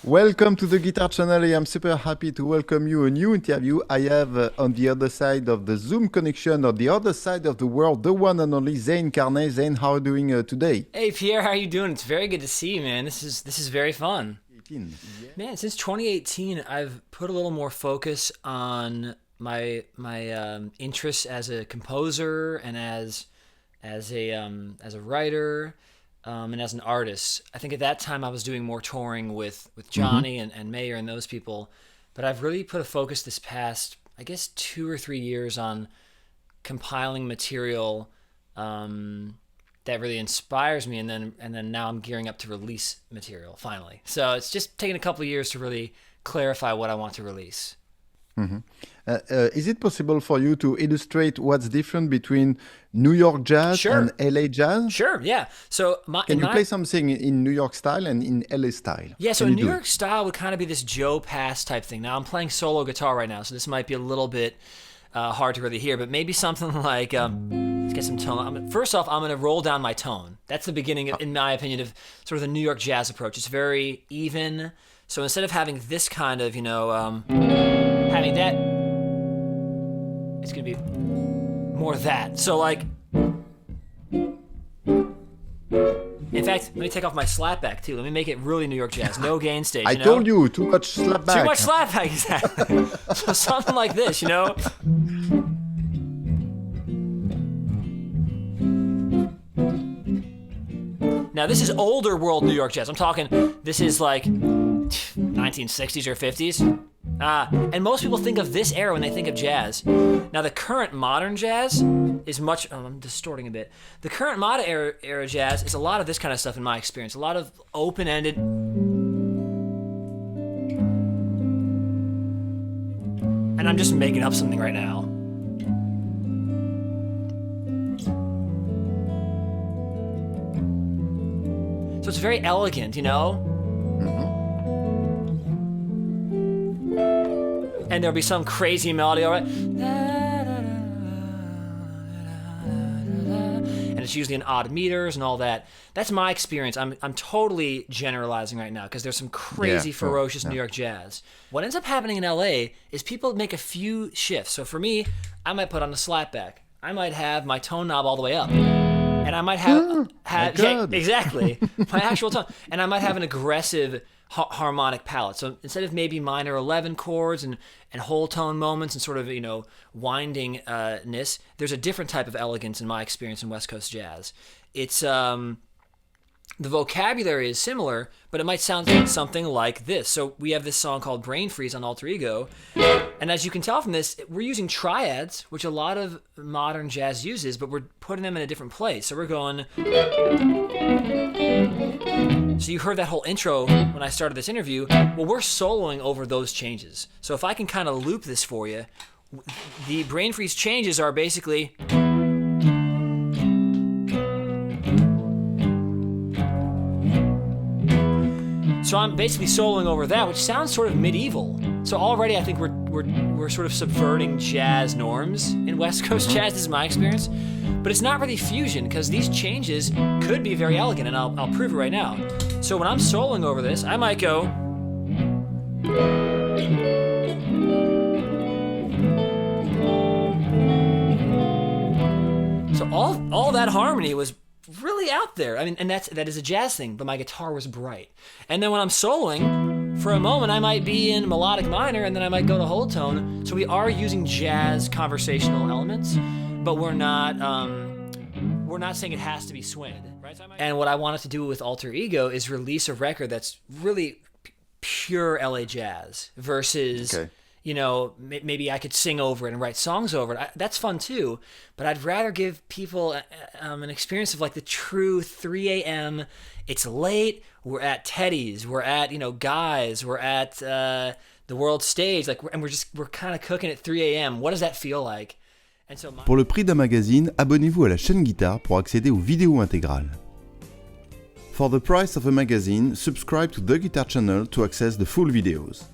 Welcome to the Guitar channel. I am super happy to welcome you a new interview. I have on the other side of the Zoom connection, or the other side of the world, the one and only Zane Carney. Zane, how are you doing today? Hey Pierre, how are you doing? It's very good to see you, man. This is very fun. Man, since 2018, I've put a little more focus on my interests as a composer and as a writer. And as an artist. I think at that time I was doing more touring with Jonny and Mayer and those people, but I've really put a focus this past, I guess, 2 or 3 years on compiling material that really inspires me, and then now I'm gearing up to release material finally. So it's just taken a couple of years to really clarify what I want to release. Is it possible for you to illustrate what's different between New York jazz and LA jazz? Sure, yeah. So Can you play something in New York style and in LA style? Yeah, so in New York style would kind of be this Joe Pass type thing. Now I'm playing solo guitar right now, so this might be a little bit hard to really hear, but maybe something like, let's get some tone. First off, I'm going to roll down my tone. That's the beginning, in my opinion, of sort of the New York jazz approach. It's very even. So instead of having this kind of, having that, it's going to be more that. So like, in fact, let me take off my slapback too. Let me make it really New York jazz. No gain stage, I told you, too much slapback. Too much slapback, exactly. So something like this, Now this is older world New York jazz. I'm talking, this is like 1960s or 50s. And most people think of this era when they think of jazz. Now the current modern jazz is much, I'm distorting a bit. The current modern era jazz is a lot of this kind of stuff in my experience. A lot of open-ended. And I'm just making up something right now. So it's very elegant, And there'll be some crazy melody, all right? And it's usually in odd meters and all that. That's my experience. I'm totally generalizing right now because there's some crazy, ferocious New York jazz. What ends up happening in LA is people make a few shifts. So for me, I might put on a slapback. I might have my tone knob all the way up. And I might have exactly, my actual tone. And I might have an aggressive harmonic palette. So instead of maybe minor 11 chords and whole tone moments and sort of, windingness, there's a different type of elegance in my experience in West Coast jazz. It's, the vocabulary is similar, but it might sound something like this. So we have this song called Brain Freeze on Alter Ego. And as you can tell from this, we're using triads, which a lot of modern jazz uses, but we're putting them in a different place. So we're going... So you heard that whole intro when I started this interview. Well, we're soloing over those changes. So if I can kind of loop this for you, the Brain Freeze changes are basically... So I'm basically soloing over that, which sounds sort of medieval. So already I think we're sort of subverting jazz norms in West Coast jazz. This is my experience. But it's not really fusion because these changes could be very elegant, and I'll prove it right now. So when I'm soloing over this, I might go... So all that harmony was really out there. I mean, and that is a jazz thing, but my guitar was bright. And then when I'm soloing, for a moment I might be in melodic minor, and then I might go to whole tone. So we are using jazz conversational elements, but we're not saying it has to be swing. Right? And what I wanted to do with Alter Ego is release a record that's really pure LA jazz versus... Okay. Maybe I could sing over it and write songs over it. That's fun too, but I'd rather give people an experience of like the true 3 a.m. It's late, we're at Teddy's, we're at, Guys, we're at the world stage, and we're kind of cooking at 3 a.m. What does that feel like? And so Pour le prix d'un magazine, abonnez-vous à la chaîne Guitare pour accéder aux vidéos intégrales. For the price of a magazine, subscribe to the Guitar channel to access the full videos.